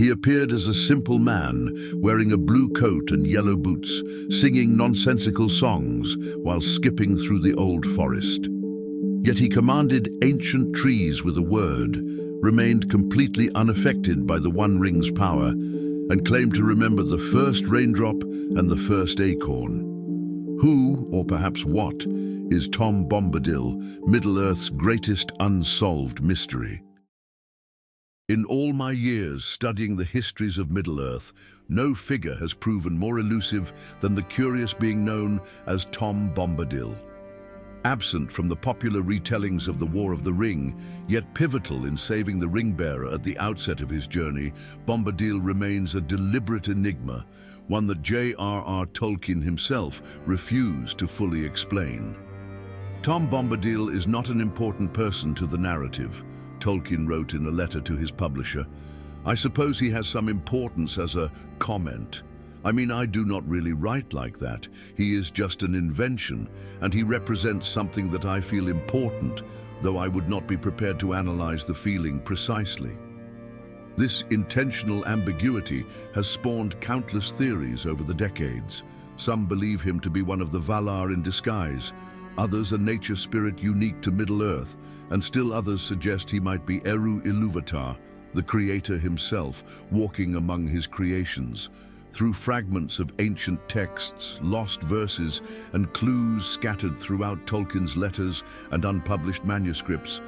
He appeared as a simple man, wearing a blue coat and yellow boots, singing nonsensical songs while skipping through the old forest. Yet he commanded ancient trees with a word, remained completely unaffected by the One Ring's power, and claimed to remember the first raindrop and the first acorn. Who, or perhaps what, is Tom Bombadil, Middle-earth's greatest unsolved mystery? In all my years studying the histories of Middle-earth, no figure has proven more elusive than the curious being known as Tom Bombadil. Absent from the popular retellings of the War of the Ring, yet pivotal in saving the ring-bearer at the outset of his journey, Bombadil remains a deliberate enigma, one that J.R.R. Tolkien himself refused to fully explain. Tom Bombadil is not an important person to the narrative, Tolkien wrote in a letter to his publisher. I suppose he has some importance as a comment. I mean, I do not really write like that. He is just an invention, and he represents something that I feel important, though I would not be prepared to analyze the feeling precisely. This intentional ambiguity has spawned countless theories over the decades. Some believe him to be one of the Valar in disguise, others a nature spirit unique to Middle-earth, and still others suggest he might be Eru Ilúvatar, the creator himself, walking among his creations. Through fragments of ancient texts, lost verses, and clues scattered throughout Tolkien's letters and unpublished manuscripts,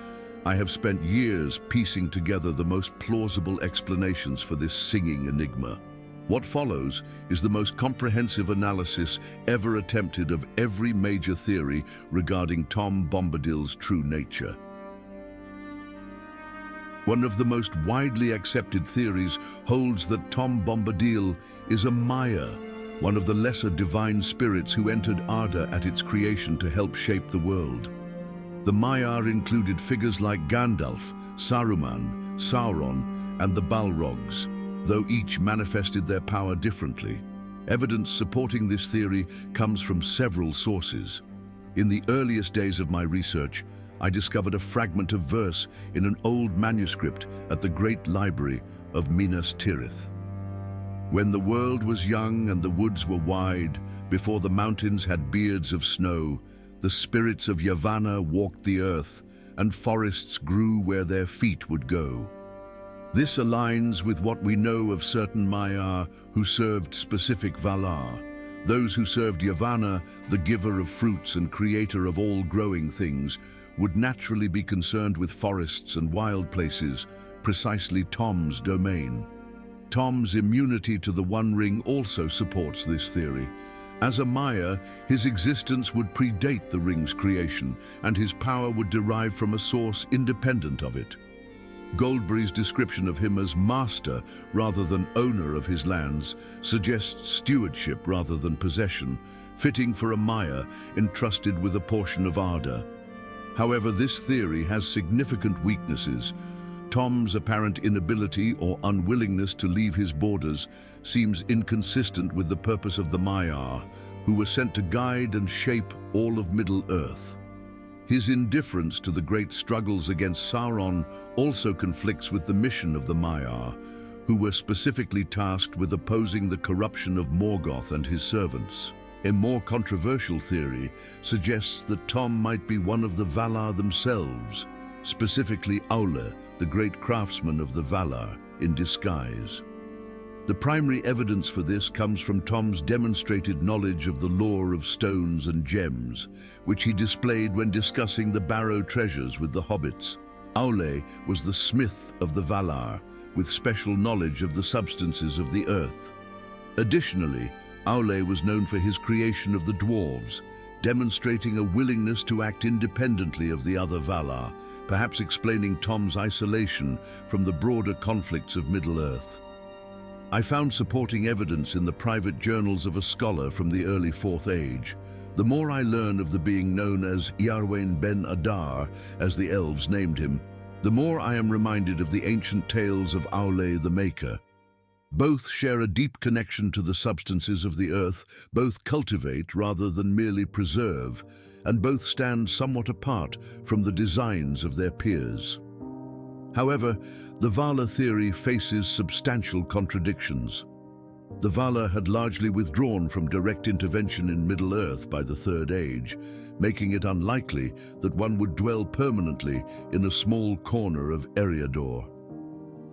I have spent years piecing together the most plausible explanations for this singing enigma. What follows is the most comprehensive analysis ever attempted of every major theory regarding Tom Bombadil's true nature. One of the most widely accepted theories holds that Tom Bombadil is a Maia, one of the lesser divine spirits who entered Arda at its creation to help shape the world. The Maiar included figures like Gandalf, Saruman, Sauron, and the Balrogs, though each manifested their power differently. Evidence supporting this theory comes from several sources. In the earliest days of my research, I discovered a fragment of verse in an old manuscript at the Great Library of Minas Tirith. When the world was young and the woods were wide, before the mountains had beards of snow, the spirits of Yavanna walked the earth, and forests grew where their feet would go. This aligns with what we know of certain Maiar who served specific Valar. Those who served Yavanna, the giver of fruits and creator of all growing things, would naturally be concerned with forests and wild places, precisely Tom's domain. Tom's immunity to the One Ring also supports this theory. As a Maia, his existence would predate the Ring's creation, and his power would derive from a source independent of it. Goldberry's description of him as master rather than owner of his lands suggests stewardship rather than possession, fitting for a Maia entrusted with a portion of Arda. However, this theory has significant weaknesses. Tom's apparent inability or unwillingness to leave his borders seems inconsistent with the purpose of the Maiar, who were sent to guide and shape all of Middle-earth. His indifference to the great struggles against Sauron also conflicts with the mission of the Maiar, who were specifically tasked with opposing the corruption of Morgoth and his servants. A more controversial theory suggests that Tom might be one of the Valar themselves, specifically Aulë, the great craftsman of the Valar, in disguise. The primary evidence for this comes from Tom's demonstrated knowledge of the lore of stones and gems, which he displayed when discussing the Barrow treasures with the Hobbits. Aulë was the smith of the Valar, with special knowledge of the substances of the earth. Additionally, Aulë was known for his creation of the dwarves, demonstrating a willingness to act independently of the other Valar, perhaps explaining Tom's isolation from the broader conflicts of Middle-earth. I found supporting evidence in the private journals of a scholar from the early Fourth Age. The more I learn of the being known as Iarwain ben Adar, as the elves named him, the more I am reminded of the ancient tales of Aulë the Maker. Both share a deep connection to the substances of the earth, both cultivate rather than merely preserve, and both stand somewhat apart from the designs of their peers. However, the Vala theory faces substantial contradictions. The Vala had largely withdrawn from direct intervention in Middle-earth by the Third Age, making it unlikely that one would dwell permanently in a small corner of Eriador.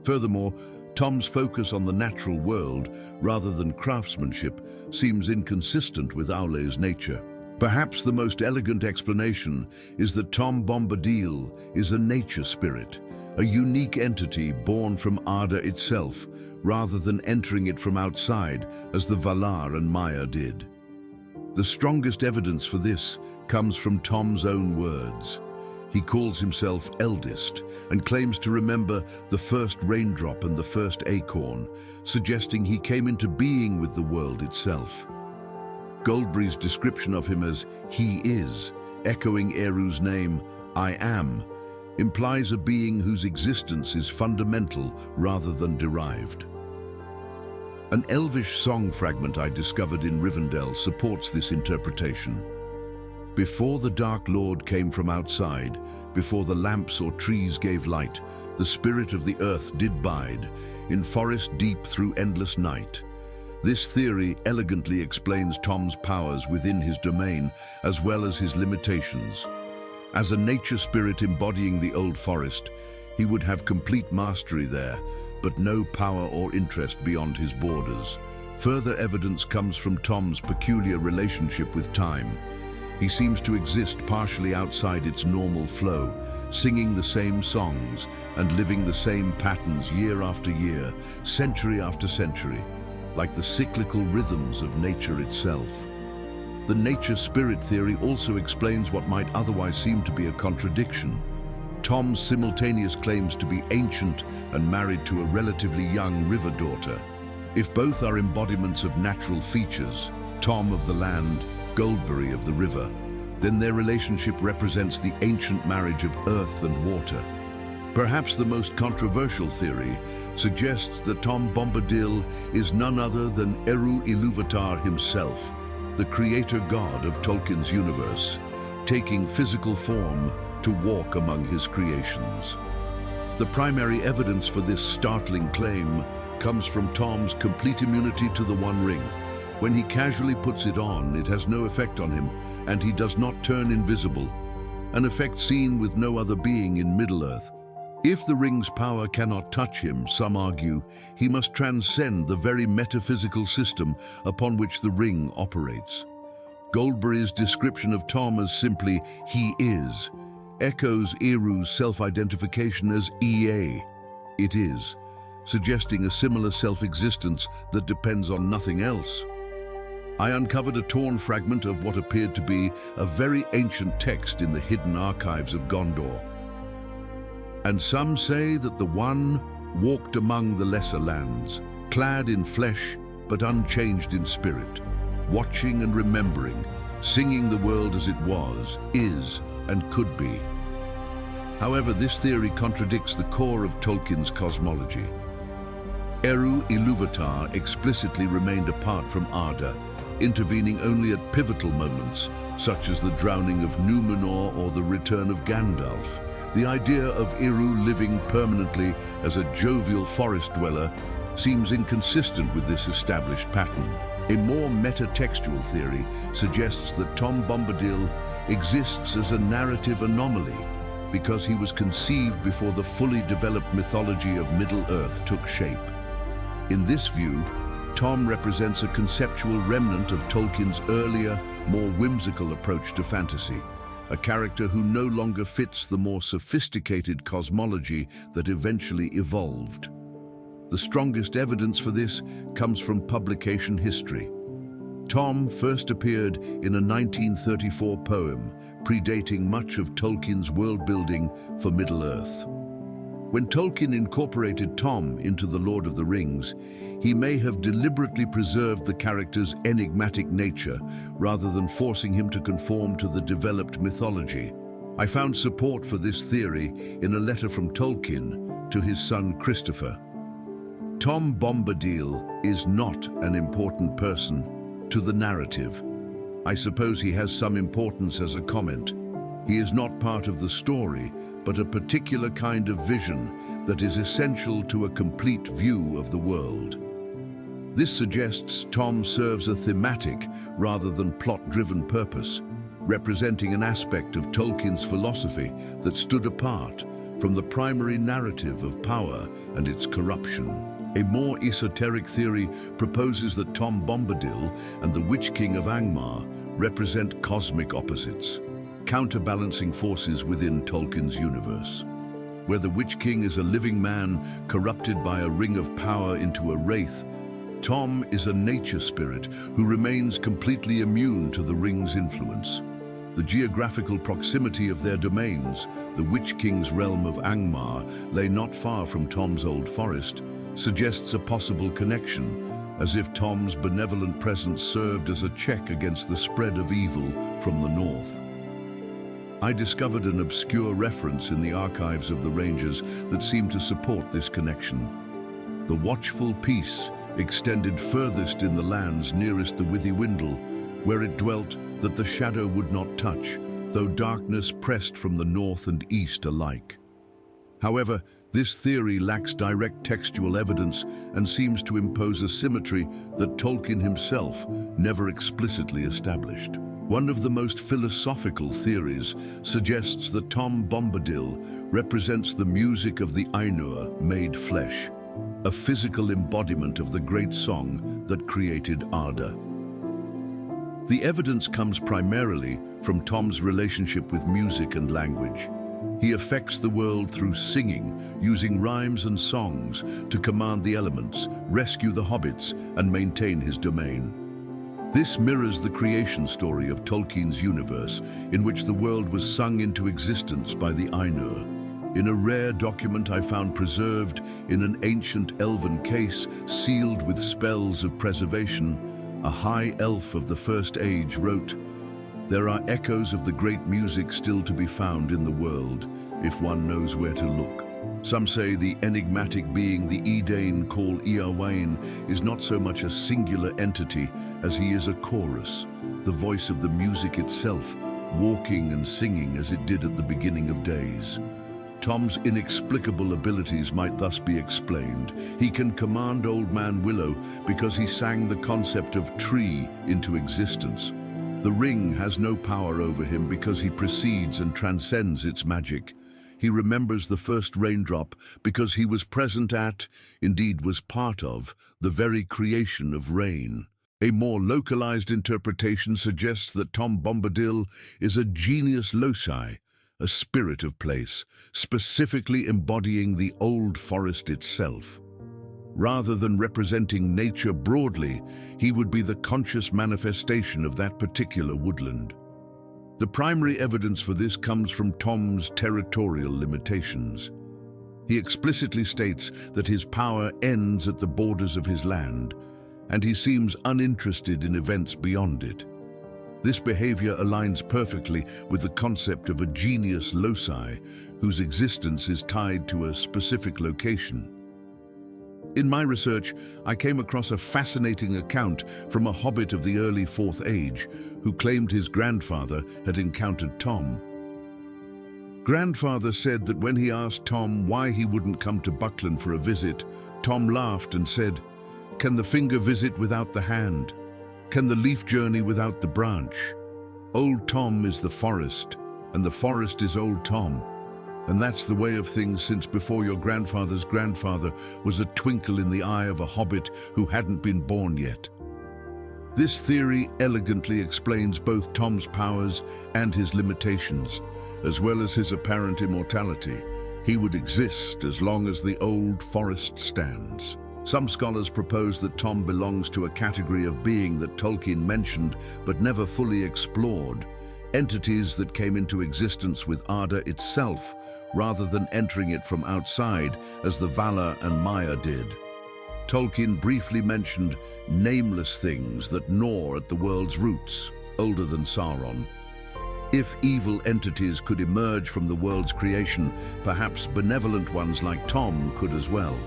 Furthermore, Tom's focus on the natural world rather than craftsmanship seems inconsistent with Aulë's nature. Perhaps the most elegant explanation is that Tom Bombadil is a nature spirit, a unique entity born from Arda itself, rather than entering it from outside as the Valar and Maia did. The strongest evidence for this comes from Tom's own words. He calls himself eldest and claims to remember the first raindrop and the first acorn, suggesting he came into being with the world itself. Goldberry's description of him as "he is," echoing Eru's name, "I am," implies a being whose existence is fundamental rather than derived. An elvish song fragment I discovered in Rivendell supports this interpretation. Before the Dark Lord came from outside, before the lamps or trees gave light, the spirit of the earth did bide, in forest deep through endless night. This theory elegantly explains Tom's powers within his domain, as well as his limitations. As a nature spirit embodying the old forest, he would have complete mastery there, but no power or interest beyond his borders. Further evidence comes from Tom's peculiar relationship with time. He seems to exist partially outside its normal flow, singing the same songs and living the same patterns year after year, century after century, like the cyclical rhythms of nature itself. The nature spirit theory also explains what might otherwise seem to be a contradiction. Tom's simultaneous claims to be ancient and married to a relatively young river daughter. If both are embodiments of natural features, Tom of the land, Goldberry of the river, then their relationship represents the ancient marriage of earth and water. Perhaps the most controversial theory suggests that Tom Bombadil is none other than Eru Ilúvatar himself, the creator god of Tolkien's universe, taking physical form to walk among his creations. The primary evidence for this startling claim comes from Tom's complete immunity to the One Ring. When he casually puts it on, it has no effect on him, and he does not turn invisible, an effect seen with no other being in Middle-earth. If the ring's power cannot touch him, some argue, he must transcend the very metaphysical system upon which the ring operates. Goldberry's description of Tom as simply "he is" echoes Eru's self-identification as Ea, "it is," suggesting a similar self-existence that depends on nothing else. I uncovered a torn fragment of what appeared to be a very ancient text in the hidden archives of Gondor. And some say that the One walked among the lesser lands, clad in flesh but unchanged in spirit, watching and remembering, singing the world as it was, is, and could be. However, this theory contradicts the core of Tolkien's cosmology. Eru Ilúvatar explicitly remained apart from Arda, intervening only at pivotal moments, such as the drowning of Númenor or the return of Gandalf. The idea of Eru living permanently as a jovial forest dweller seems inconsistent with this established pattern. A more meta-textual theory suggests that Tom Bombadil exists as a narrative anomaly because he was conceived before the fully developed mythology of Middle-earth took shape. In this view, Tom represents a conceptual remnant of Tolkien's earlier, more whimsical approach to fantasy, a character who no longer fits the more sophisticated cosmology that eventually evolved. The strongest evidence for this comes from publication history. Tom first appeared in a 1934 poem, predating much of Tolkien's world-building for Middle-earth. When Tolkien incorporated Tom into The Lord of the Rings, he may have deliberately preserved the character's enigmatic nature rather than forcing him to conform to the developed mythology. I found support for this theory in a letter from Tolkien to his son Christopher. Tom Bombadil is not an important person to the narrative. I suppose he has some importance as a comment. He is not part of the story, but a particular kind of vision that is essential to a complete view of the world. This suggests Tom serves a thematic rather than plot-driven purpose, representing an aspect of Tolkien's philosophy that stood apart from the primary narrative of power and its corruption. A more esoteric theory proposes that Tom Bombadil and the Witch King of Angmar represent cosmic opposites, counterbalancing forces within Tolkien's universe. Where the Witch King is a living man corrupted by a ring of power into a wraith, Tom is a nature spirit who remains completely immune to the ring's influence. The geographical proximity of their domains, the Witch King's realm of Angmar, lay not far from Tom's old forest, suggests a possible connection, as if Tom's benevolent presence served as a check against the spread of evil from the north. I discovered an obscure reference in the archives of the Rangers that seemed to support this connection. The watchful peace extended furthest in the lands nearest the Withywindle, where it dwelt that the shadow would not touch, though darkness pressed from the north and east alike. However, this theory lacks direct textual evidence and seems to impose a symmetry that Tolkien himself never explicitly established. One of the most philosophical theories suggests that Tom Bombadil represents the music of the Ainur made flesh, a physical embodiment of the great song that created Arda. The evidence comes primarily from Tom's relationship with music and language. He affects the world through singing, using rhymes and songs to command the elements, rescue the hobbits, and maintain his domain. This mirrors the creation story of Tolkien's universe, in which the world was sung into existence by the Ainur. In a rare document I found preserved in an ancient elven case sealed with spells of preservation, a high elf of the First Age wrote, "There are echoes of the great music still to be found in the world, if one knows where to look." Some say the enigmatic being the Edain call Eowyn is not so much a singular entity as he is a chorus, the voice of the music itself, walking and singing as it did at the beginning of days. Tom's inexplicable abilities might thus be explained. He can command Old Man Willow because he sang the concept of tree into existence. The ring has no power over him because he precedes and transcends its magic. He remembers the first raindrop because he was present at, indeed was part of, the very creation of rain. A more localized interpretation suggests that Tom Bombadil is a genius loci, a spirit of place, specifically embodying the old forest itself. Rather than representing nature broadly, he would be the conscious manifestation of that particular woodland. The primary evidence for this comes from Tom's territorial limitations. He explicitly states that his power ends at the borders of his land, and he seems uninterested in events beyond it. This behavior aligns perfectly with the concept of a genius loci, whose existence is tied to a specific location. In my research, I came across a fascinating account from a hobbit of the early Fourth Age who claimed his grandfather had encountered Tom. Grandfather said that when he asked Tom why he wouldn't come to Buckland for a visit, Tom laughed and said, "Can the finger visit without the hand? Can the leaf journey without the branch? Old Tom is the forest, and the forest is Old Tom. And that's the way of things since before your grandfather's grandfather was a twinkle in the eye of a hobbit who hadn't been born yet." This theory elegantly explains both Tom's powers and his limitations, as well as his apparent immortality. He would exist as long as the old forest stands. Some scholars propose that Tom belongs to a category of being that Tolkien mentioned but never fully explored, entities that came into existence with Arda itself, rather than entering it from outside, as the Vala and Maia did. Tolkien briefly mentioned nameless things that gnaw at the world's roots, older than Sauron. If evil entities could emerge from the world's creation, perhaps benevolent ones like Tom could as well.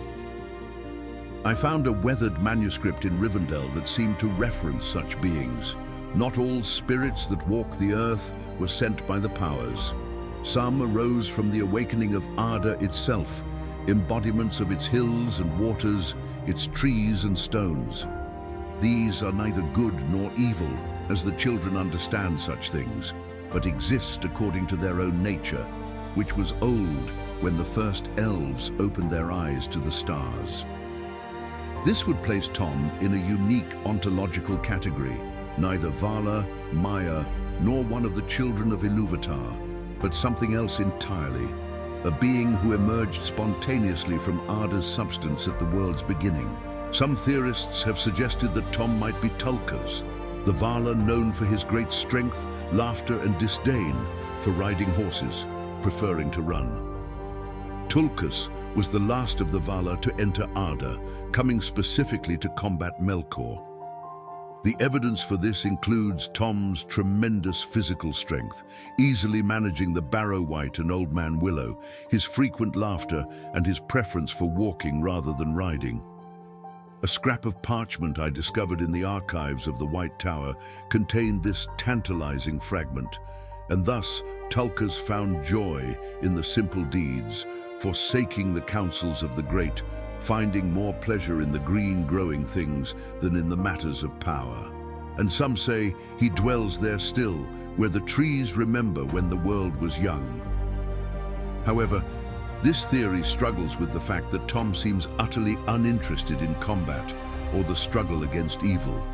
I found a weathered manuscript in Rivendell that seemed to reference such beings. Not all spirits that walk the earth were sent by the powers. Some arose from the awakening of Arda itself, embodiments of its hills and waters, its trees and stones. These are neither good nor evil, as the children understand such things, but exist according to their own nature, which was old when the first elves opened their eyes to the stars. This would place Tom in a unique ontological category, neither Vala, Maia, nor one of the children of Ilúvatar, but something else entirely, a being who emerged spontaneously from Arda's substance at the world's beginning. Some theorists have suggested that Tom might be Tulkas, the Vala known for his great strength, laughter and disdain for riding horses, preferring to run. Tulkas was the last of the Vala to enter Arda, coming specifically to combat Melkor. The evidence for this includes Tom's tremendous physical strength, easily managing the Barrow-wight and Old Man Willow, his frequent laughter, and his preference for walking rather than riding. A scrap of parchment I discovered in the archives of the White Tower contained this tantalizing fragment, and thus Tulkas found joy in the simple deeds, forsaking the counsels of the great, finding more pleasure in the green growing things than in the matters of power. And some say he dwells there still, where the trees remember when the world was young. However, this theory struggles with the fact that Tom seems utterly uninterested in combat or the struggle against evil,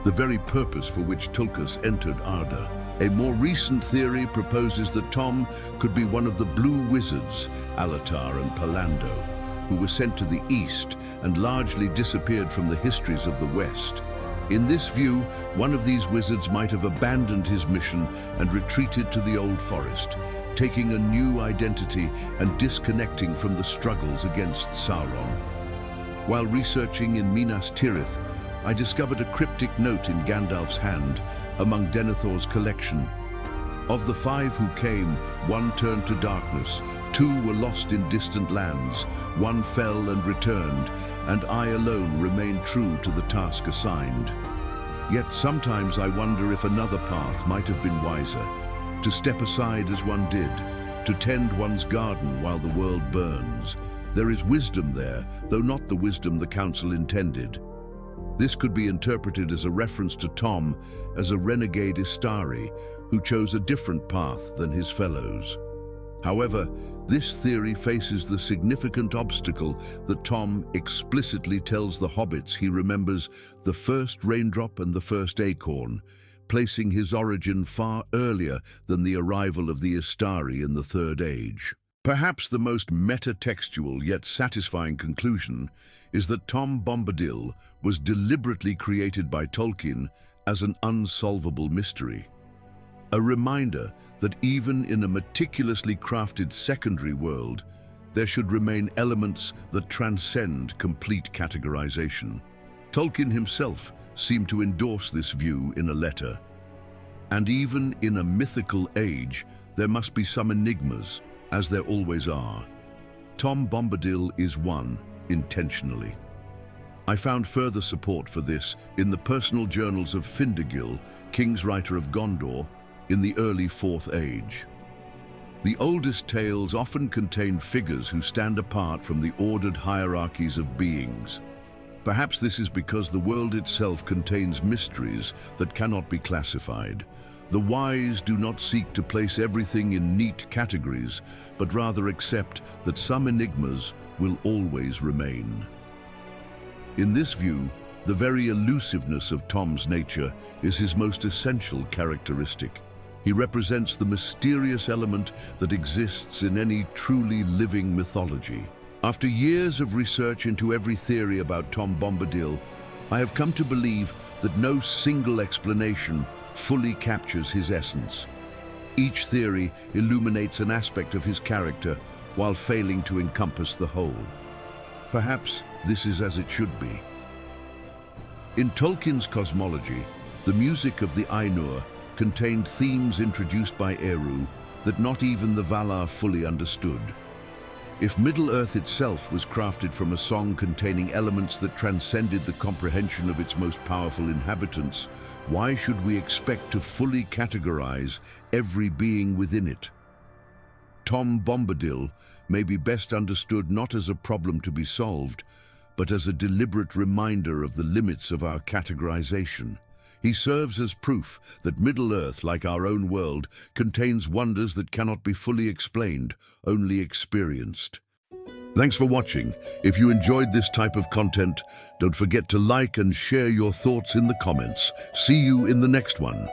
the very purpose for which Tulkas entered Arda. A more recent theory proposes that Tom could be one of the Blue Wizards, Alatar and Palando, who were sent to the east and largely disappeared from the histories of the West. In this view, one of these wizards might have abandoned his mission and retreated to the Old Forest, taking a new identity and disconnecting from the struggles against Sauron. While researching in Minas Tirith, I discovered a cryptic note in Gandalf's hand among Denethor's collection. Of the 5 who came, 1 turned to darkness, 2 were lost in distant lands, 1 fell and returned, and I alone remained true to the task assigned. Yet sometimes I wonder if another path might have been wiser, to step aside as one did, to tend one's garden while the world burns. There is wisdom there, though not the wisdom the council intended. This could be interpreted as a reference to Tom as a renegade Istari who chose a different path than his fellows. However, this theory faces the significant obstacle that Tom explicitly tells the hobbits he remembers the first raindrop and the first acorn, placing his origin far earlier than the arrival of the Istari in the Third Age. Perhaps the most meta-textual yet satisfying conclusion is that Tom Bombadil was deliberately created by Tolkien as an unsolvable mystery. A reminder that even in a meticulously crafted secondary world, there should remain elements that transcend complete categorization. Tolkien himself seemed to endorse this view in a letter. And even in a mythical age, there must be some enigmas, as there always are. Tom Bombadil is one, intentionally. I found further support for this in the personal journals of Findargil, King's Writer of Gondor, in the early Fourth Age. The oldest tales often contain figures who stand apart from the ordered hierarchies of beings. Perhaps this is because the world itself contains mysteries that cannot be classified. The wise do not seek to place everything in neat categories, but rather accept that some enigmas will always remain. In this view, the very elusiveness of Tom's nature is his most essential characteristic. He represents the mysterious element that exists in any truly living mythology. After years of research into every theory about Tom Bombadil, I have come to believe that no single explanation fully captures his essence. Each theory illuminates an aspect of his character while failing to encompass the whole. Perhaps this is as it should be. In Tolkien's cosmology, the music of the Ainur contained themes introduced by Eru that not even the Valar fully understood. If Middle-earth itself was crafted from a song containing elements that transcended the comprehension of its most powerful inhabitants, why should we expect to fully categorize every being within it? Tom Bombadil may be best understood not as a problem to be solved, but as a deliberate reminder of the limits of our categorization. He serves as proof that Middle-earth, like our own world, contains wonders that cannot be fully explained, only experienced. Thanks for watching. If you enjoyed this type of content, don't forget to like and share your thoughts in the comments. See you in the next one.